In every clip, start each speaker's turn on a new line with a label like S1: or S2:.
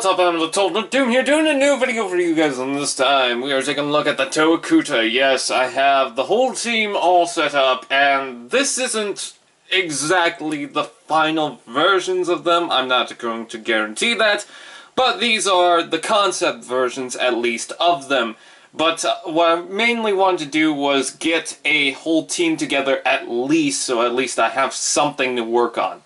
S1: What's up, I'm the Total Doom here, doing a new video for you guys, and this time we are taking a look at the Kuta. Yes, I have the whole team all set up, and this isn't exactly the final versions of them. I'm not going to guarantee that, but these are the concept versions, at least, of them. But what I mainly wanted to do was get a whole team together at least, so at least I have something to work on.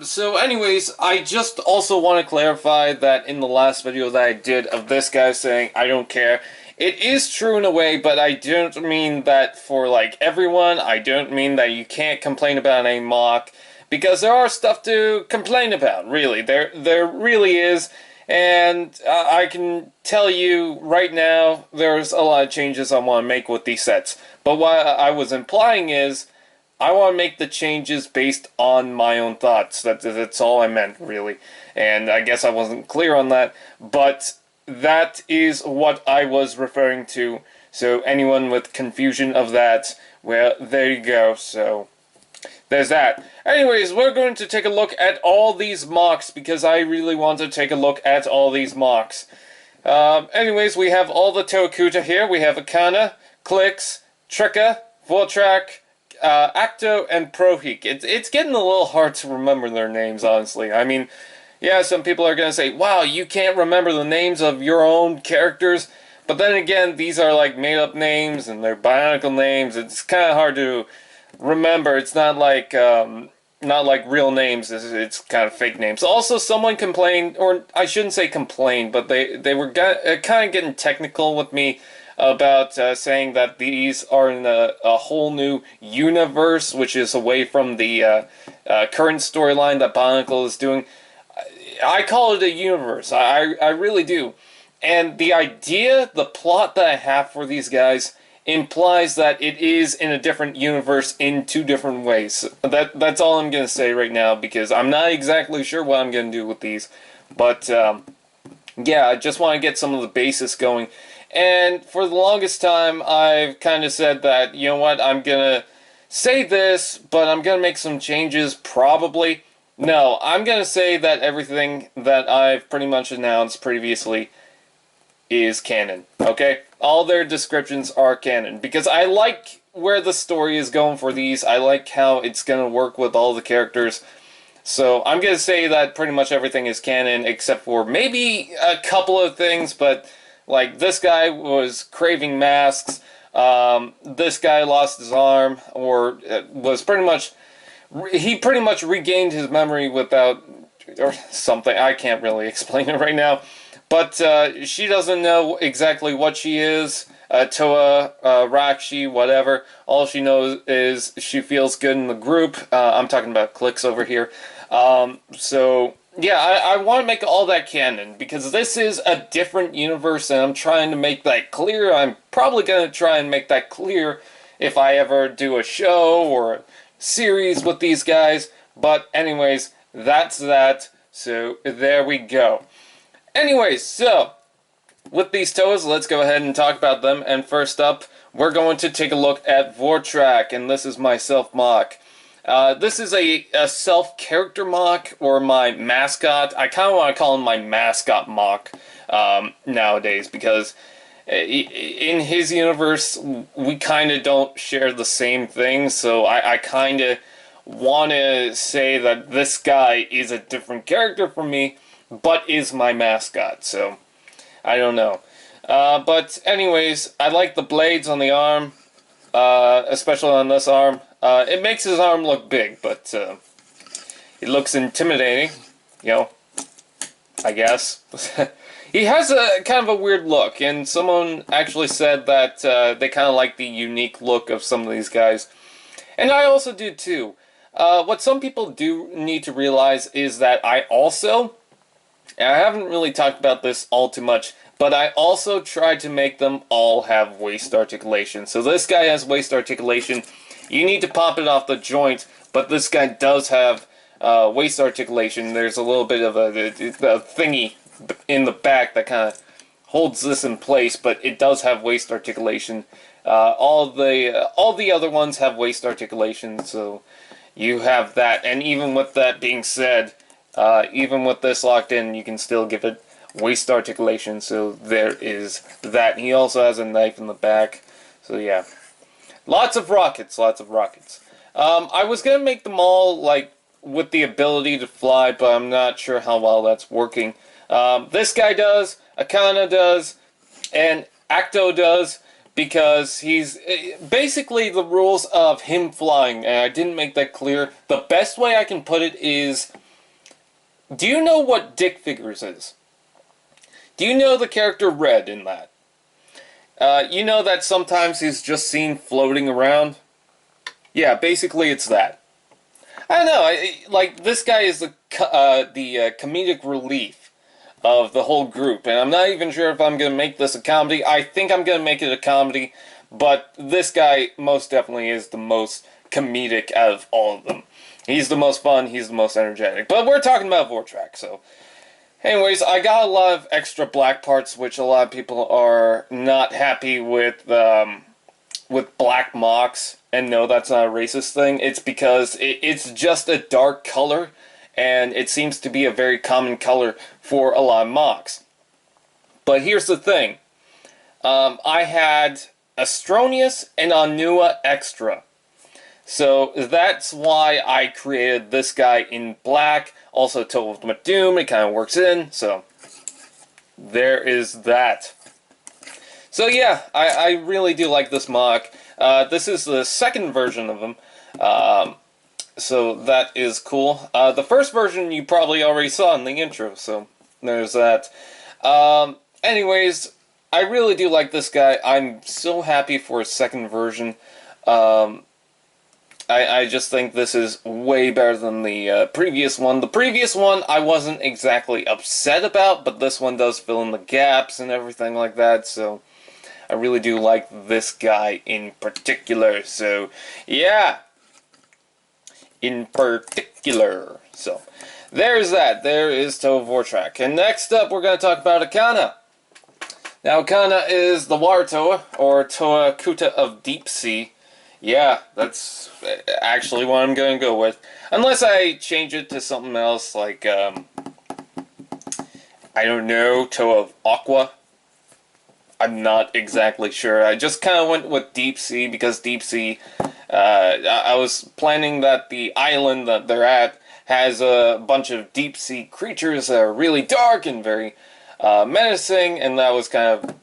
S1: So anyways, I just also want to clarify that in the last video that I did of this guy saying, I don't care, it is true in a way, but I don't mean that for, like, everyone. I don't mean that you can't complain about a MOC, because there are stuff to complain about, really. There really is, and I can tell you right now, there's a lot of changes I want to make with these sets. But what I was implying is, I want to make the changes based on my own thoughts. That's all I meant, really. And I guess I wasn't clear on that, but that is what I was referring to. So anyone with confusion of that, well, there you go. So there's that. Anyways, we're going to take a look at all these MOCs, because I really want to take a look at all these MOCs. Anyways, we have all the Kuta here. We have Aana, Clicks, Trika, Vort Trak, Acto, and Proh Heek. It's getting a little hard to remember their names, honestly. I mean, yeah, some people are going to say, wow, you can't remember the names of your own characters. But then again, these are like made-up names, and they're Bionicle names. It's kind of hard to remember. It's not like real names. It's kind of fake names. Also, someone complained, or I shouldn't say complained, but they were kind of getting technical with me about saying that these are in a whole new universe, which is away from the current storyline that Bionicle is doing. I call it a universe. I really do. And the idea, the plot that I have for these guys implies that it is in a different universe in two different ways. That's all I'm going to say right now, because I'm not exactly sure what I'm going to do with these. But, yeah, I just want to get some of the basis going. And for the longest time, I've kind of said that, you know what, I'm going to say this, but I'm going to make some changes, probably. No, I'm going to say that everything that I've pretty much announced previously is canon, okay? All their descriptions are canon, because I like where the story is going for these. I like how it's going to work with all the characters. So I'm going to say that pretty much everything is canon, except for maybe a couple of things, but like, this guy was craving masks, this guy lost his arm, or was pretty much, he pretty much regained his memory without, or something, I can't really explain it right now, but she doesn't know exactly what she is, Toa, Rakshi, whatever. All she knows is she feels good in the group. I'm talking about Clicks over here. So yeah, I want to make all that canon, because this is a different universe, and I'm trying to make that clear. I'm probably going to try and make that clear if I ever do a show or a series with these guys. But anyways, that's that. So there we go. Anyways, so with these toes, let's go ahead and talk about them. And first up, we're going to take a look at Vort Trak, and this is my self-MOC. This is a self-character MOC, or my mascot. I kind of want to call him my mascot MOC nowadays, because in his universe, we kind of don't share the same thing, so I kind of want to say that this guy is a different character from me, but is my mascot, so I don't know. But anyways, I like the blades on the arm, especially on this arm. It makes his arm look big, but it looks intimidating, you know, I guess. He has a kind of a weird look, and someone actually said that they kind of like the unique look of some of these guys. And I also do too. What some people do need to realize is that I also, and I haven't really talked about this all too much, but I also tried to make them all have waist articulation. So this guy has waist articulation. You need to pop it off the joint, but this guy does have waist articulation. There's a little bit of a thingy in the back that kind of holds this in place, but it does have waist articulation. All the other ones have waist articulation, so you have that. And even with that being said, Even with this locked in, you can still give it waist articulation, so there is that. He also has a knife in the back, so yeah. Lots of rockets, lots of rockets. I was gonna make them all, like, with the ability to fly, but I'm not sure how well that's working. This guy does, Aana does, and Acto does, because he's basically the rules of him flying, and I didn't make that clear. The best way I can put it is, do you know what Dick Figures is? Do you know the character Red in that? You know that sometimes he's just seen floating around? Yeah, basically it's that. I don't know, like, this guy is the comedic relief of the whole group, and I'm not even sure if I'm going to make this a comedy. I think I'm going to make it a comedy, but this guy most definitely is the most comedic out of all of them. He's the most fun, he's the most energetic. But we're talking about Vort Trak, so... Anyways, I got a lot of extra black parts, which a lot of people are not happy with black MOCs. And no, that's not a racist thing. It's because it's just a dark color, and it seems to be a very common color for a lot of MOCs. But here's the thing. I had Astronius and Anua Extra. So that's why I created this guy in black. Also, Total Ultimate Doom, it kind of works in, so there is that. So yeah, I really do like this MOC. This is the second version of him, so that is cool. The first version you probably already saw in the intro, so there's that. Anyways, I really do like this guy. I'm so happy for a second version. I just think this is way better than the previous one. The previous one I wasn't exactly upset about, but this one does fill in the gaps and everything like that, so I really do like this guy in particular. So, yeah. In particular. So, there's that. There is Vort Trak. And next up, we're going to talk about Aana. Now, Aana is the water Toa, or Toa Kuta of Deep Sea. Yeah, that's actually what I'm going to go with. Unless I change it to something else, like, I don't know, Toa of Aqua. I'm not exactly sure. I just kind of went with Deep Sea, because Deep Sea, I was planning that the island that they're at has a bunch of deep sea creatures that are really dark and very menacing, and that was kind of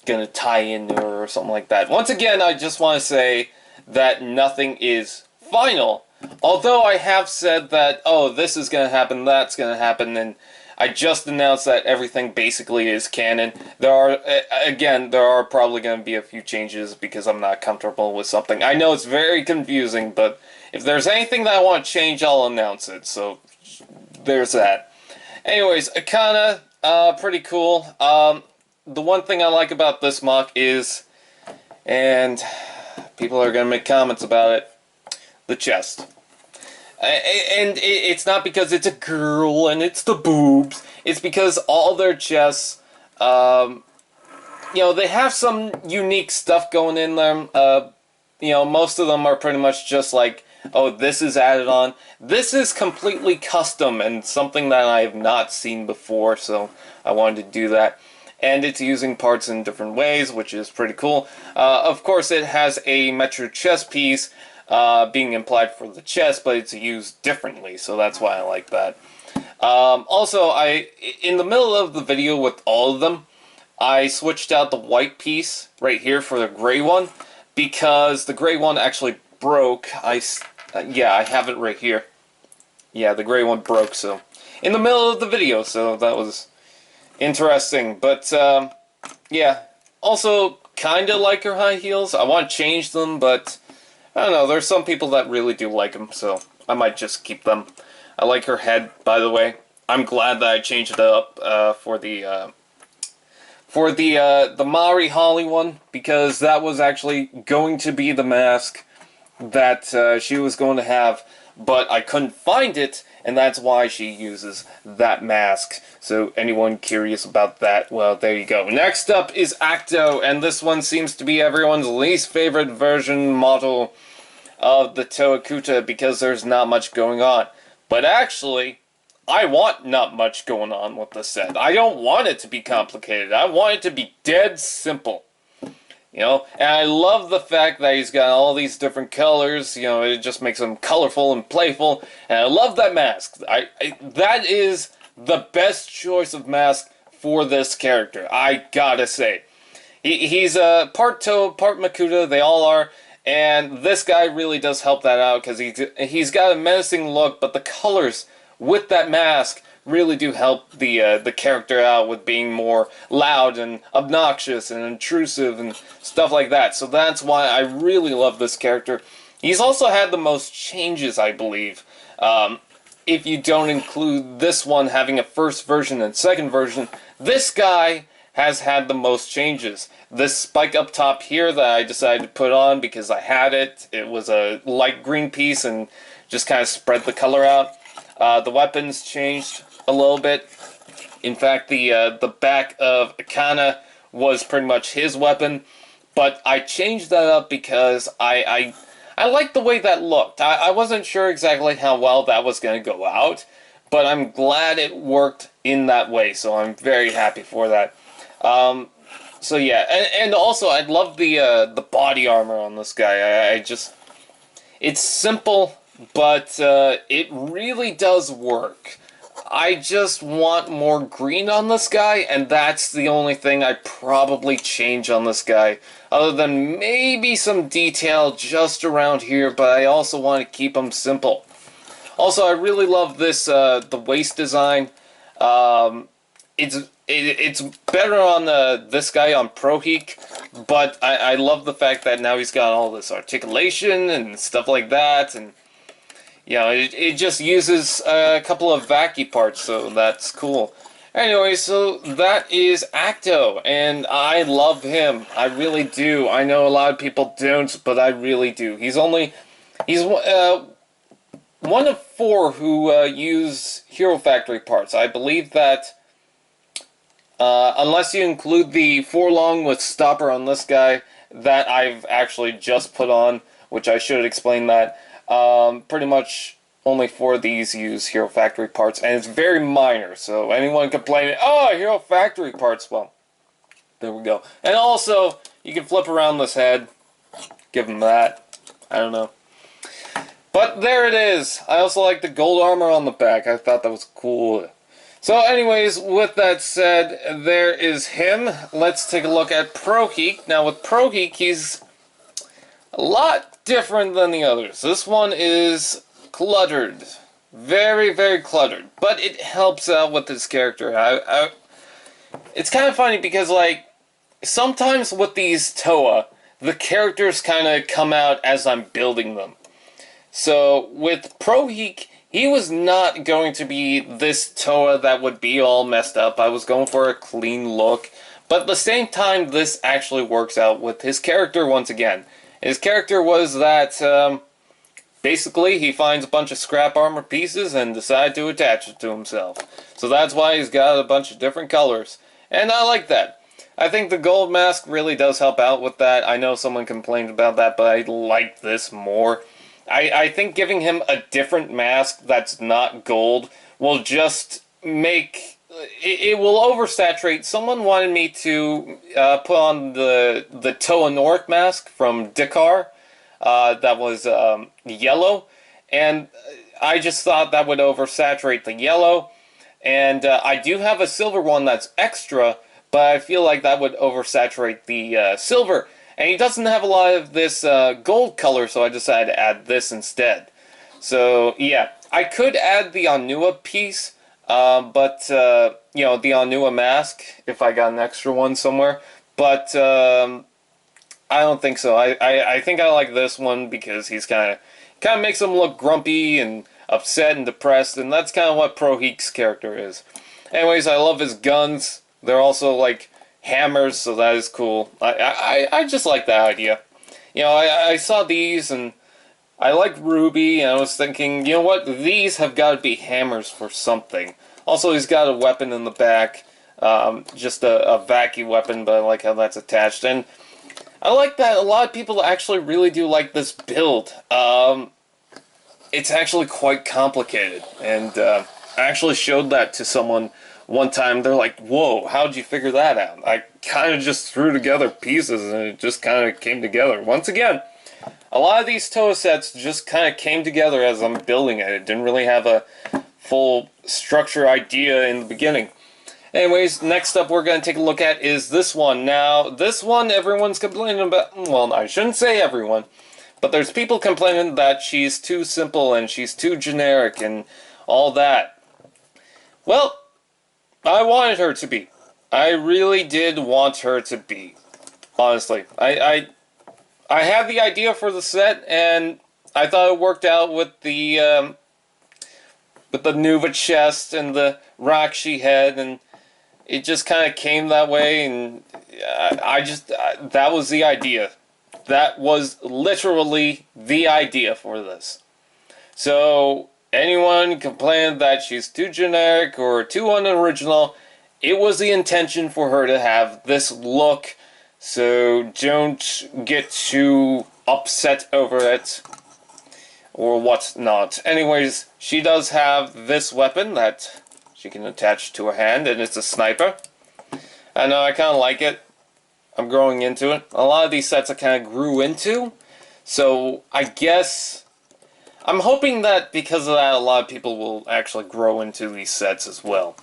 S1: gonna tie into her or something like that. Once again, I just want to say that nothing is final. Although I have said that, oh, this is gonna happen, that's gonna happen, and I just announced that everything basically is canon. There are probably going to be a few changes because I'm not comfortable with something. I know it's very confusing, but if there's anything that I want to change, I'll announce it. So, there's that. Anyways, Aana, pretty cool. The one thing I like about this MOC is, and people are going to make comments about it, the chest. And it's not because it's a girl and it's the boobs. It's because all their chests, they have some unique stuff going in them. Most of them are pretty much just like, oh, this is added on. This is completely custom and something that I have not seen before, so I wanted to do that. And it's using parts in different ways, which is pretty cool. Of course, it has a Metro chest piece, being implied for the chest, but it's used differently, so that's why I like that. Also, in the middle of the video with all of them, I switched out the white piece right here for the gray one, because the gray one actually broke. Yeah, I have it right here. Yeah, the gray one broke, so in the middle of the video, so that was interesting. But, yeah, also kinda like her high heels. I want to change them, but I don't know, there's some people that really do like them, so I might just keep them. I like her head, by the way. I'm glad that I changed it up for the Mari Holly one, because that was actually going to be the mask that she was going to have, but I couldn't find it, and that's why she uses that mask. So anyone curious about that, well, there you go. Next up is Acto, and this one seems to be everyone's least favorite version model of the Toa Kuta because there's not much going on. But actually, I want not much going on with the set. I don't want it to be complicated. I want it to be dead simple. You know, and I love the fact that he's got all these different colors. You know, it just makes him colorful and playful. And I love that mask. That is the best choice of mask for this character. I gotta say, he's a part Toa, part Makuta. They all are, and this guy really does help that out because he's got a menacing look, but the colors with that mask really do help the character out with being more loud and obnoxious and intrusive and stuff like that. So that's why I really love this character. He's also had the most changes, I believe. If you don't include this one having a first version and second version, this guy has had the most changes. This spike up top here that I decided to put on because I had it. It was a light green piece and just kind of spread the color out. The weapons changed a little bit. In fact, the back of Aana was pretty much his weapon, but I changed that up because I liked the way that looked. I wasn't sure exactly how well that was going to go out, but I'm glad it worked in that way, so I'm very happy for that. So yeah, and also I love the body armor on this guy. It's simple, but it really does work. I just want more green on this guy, and that's the only thing I probably change on this guy. Other than maybe some detail just around here, but I also want to keep him simple. Also, I really love this, the waist design. It's better on this guy on Proh Heek, but I love the fact that now he's got all this articulation and stuff like that, and you know, it just uses a couple of vacuum parts, so that's cool. Anyway, so that is Acto, and I love him. I really do. I know a lot of people don't, but I really do. He's one of 4 who use Hero Factory parts. I believe that, unless you include the 4-long with stopper on this guy, that I've actually just put on, which I should explain that. Pretty much only 4 of these use Hero Factory parts, and it's very minor, so anyone complaining, oh, Hero Factory parts, well, there we go. And also, you can flip around this head, give him that, I don't know. But there it is. I also like the gold armor on the back. I thought that was cool. So anyways, with that said, there is him. Let's take a look at Proh Heek. Now with Proh Heek, he's a lot different than the others. This one is cluttered. Very, very cluttered. But it helps out with this character. It's kind of funny because, like, sometimes with these Toa, the characters kind of come out as I'm building them. So with Proh Heek, he was not going to be this Toa that would be all messed up. I was going for a clean look. But at the same time, this actually works out with his character once again. His character was that, basically, he finds a bunch of scrap armor pieces and decides to attach it to himself. So that's why he's got a bunch of different colors. And I like that. I think the gold mask really does help out with that. I know someone complained about that, but I like this more. I think giving him a different mask that's not gold will just make... It will oversaturate. Someone wanted me to put on the Toa North mask from Dakar that was yellow, and I just thought that would oversaturate the yellow. And I do have a silver one that's extra, but I feel like that would oversaturate the silver. And he doesn't have a lot of this gold color, so I decided to add this instead. So, yeah. I could add the Anua piece, but, you know, the Anua mask, if I got an extra one somewhere. But, I don't think so. I think I like this one because he's kind of makes him look grumpy and upset and depressed, and that's kind of what Proh Heek's character is. Anyways, I love his guns. They're also, like, hammers, so that is cool. I just like that idea. You know, I saw these, and I like Ruby, and I was thinking, you know what, these have got to be hammers for something. Also, he's got a weapon in the back, just a vacuum weapon, but I like how that's attached. And I like that a lot of people actually really do like this build. It's actually quite complicated, and I actually showed that to someone one time. They're like, whoa, how'd you figure that out? I kind of just threw together pieces and it just kind of came together. Once again, a lot of these Toa sets just kind of came together as I'm building it. It didn't really have a full structure idea in the beginning. Anyways, next up we're going to take a look at is this one. Now, this one everyone's complaining about. Well, I shouldn't say everyone, but there's people complaining that she's too simple and she's too generic and all that. Well, I wanted her to be. I really did want her to be. Honestly, I had the idea for the set, and I thought it worked out with the Nuva chest and the Rakshi head, and it just kind of came that way, and that was the idea. That was literally the idea for this. So, anyone complaining that she's too generic or too unoriginal, it was the intention for her to have this look, so don't get too upset over it or whatnot. Anyways, she does have this weapon that she can attach to her hand, and it's a sniper. I know, I kind of like it. I'm growing into it. A lot of these sets I kind of grew into, so I guess I'm hoping that because of that, a lot of people will actually grow into these sets as well.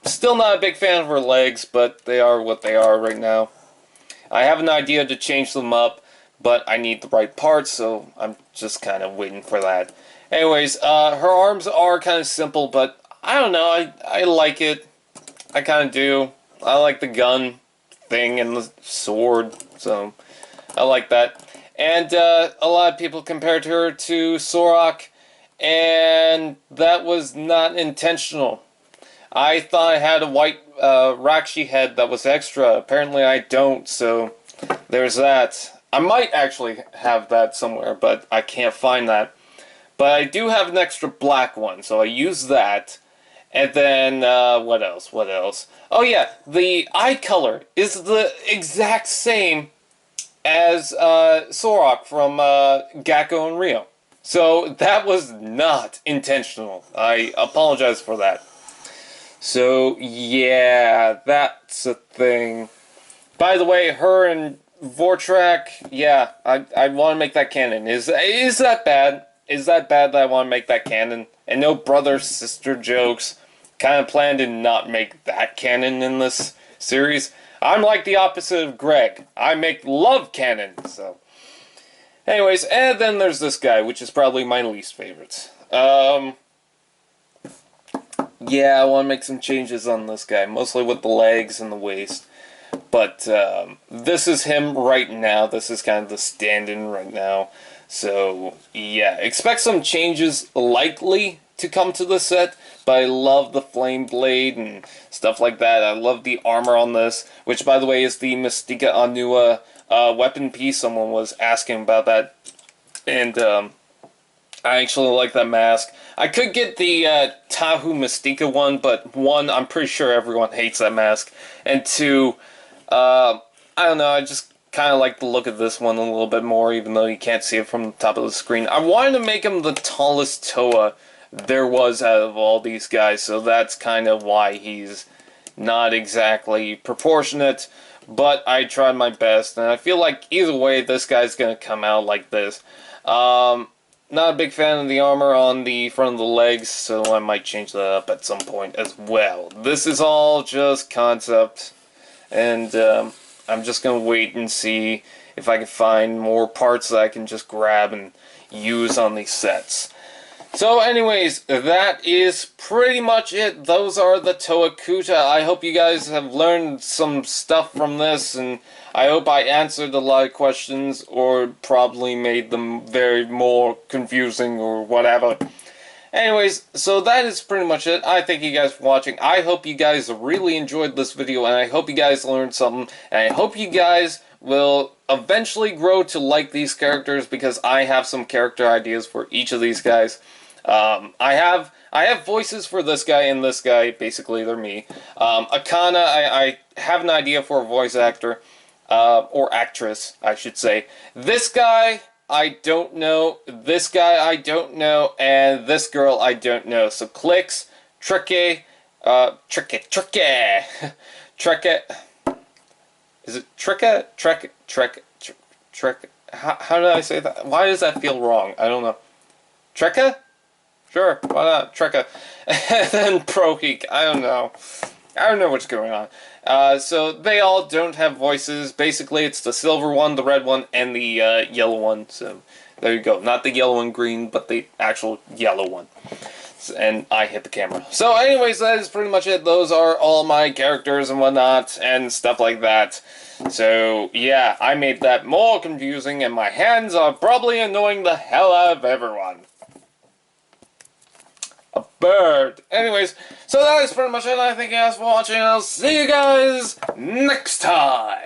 S1: Still not a big fan of her legs, but they are what they are right now. I have an idea to change them up, but I need the right parts, so I'm just kind of waiting for that. Anyways, her arms are kind of simple, but I don't know, I like it. I kind of do. I like the gun thing and the sword, so I like that. And a lot of people compared her to Sorok, and that was not intentional. I thought I had a white Rakshi head that was extra. Apparently I don't, so there's that. I might actually have that somewhere, but I can't find that. But I do have an extra black one, so I use that. And then, what else? What else? Oh yeah, the eye color is the exact same as Sorok from Gakko and Rio. So that was not intentional. I apologize for that. So yeah, that's a thing. By the way, her and Vort Trak, yeah, I want to make that canon. Is that bad? Is that bad that I want to make that canon? And no brother-sister jokes. Kind of plan to not make that canon in this series. I'm like the opposite of Greg. I make love canon, so. Anyways, and then there's this guy, which is probably my least favorite. Yeah, I want to make some changes on this guy, mostly with the legs and the waist. But this is him right now. This is kind of the stand-in right now. So, yeah, expect some changes likely to come to the set, but I love the flame blade and stuff like that. I love the armor on this, which, by the way, is the Mystica Anua weapon piece. Someone was asking about that, and I actually like that mask. I could get the Tahu Mystica one, but one, I'm pretty sure everyone hates that mask, and two, I don't know, I just kind of like the look of this one a little bit more, even though you can't see it from the top of the screen. I wanted to make him the tallest Toa there was out of all these guys, so that's kind of why he's not exactly proportionate, but I tried my best, and I feel like either way this guy's gonna come out like this. Not a big fan of the armor on the front of the legs, so I might change that up at some point as well. This is all just concept, and I'm just gonna wait and see if I can find more parts that I can just grab and use on these sets. So anyways, that is pretty much it. Those are the Toa Kuta. I hope you guys have learned some stuff from this, and I hope I answered a lot of questions, or probably made them very more confusing, or whatever. Anyways, so that is pretty much it. I thank you guys for watching. I hope you guys really enjoyed this video, and I hope you guys learned something, and I hope you guys will eventually grow to like these characters, because I have some character ideas for each of these guys. I have voices for this guy and this guy. Basically, they're me. Akana, I have an idea for a voice actor, or actress, I should say. This guy, I don't know, this guy I don't know, and this girl I don't know. So clicks, tricky, tricky, tricky, is it tricka, trick, how did I say that? Why does that feel wrong? I don't know. Trekka? Sure, why not? Trekka. And then Proh Heek, I don't know. I don't know what's going on. So they all don't have voices. Basically, it's the silver one, the red one, and the yellow one. So there you go. Not the yellow and green, but the actual yellow one. And I hit the camera. So anyways, that is pretty much it. Those are all my characters and whatnot, and stuff like that. So, yeah, I made that more confusing, and my hands are probably annoying the hell out of everyone. A bird. Anyways, so that is pretty much it. I thank you guys for watching, and I'll see you guys next time.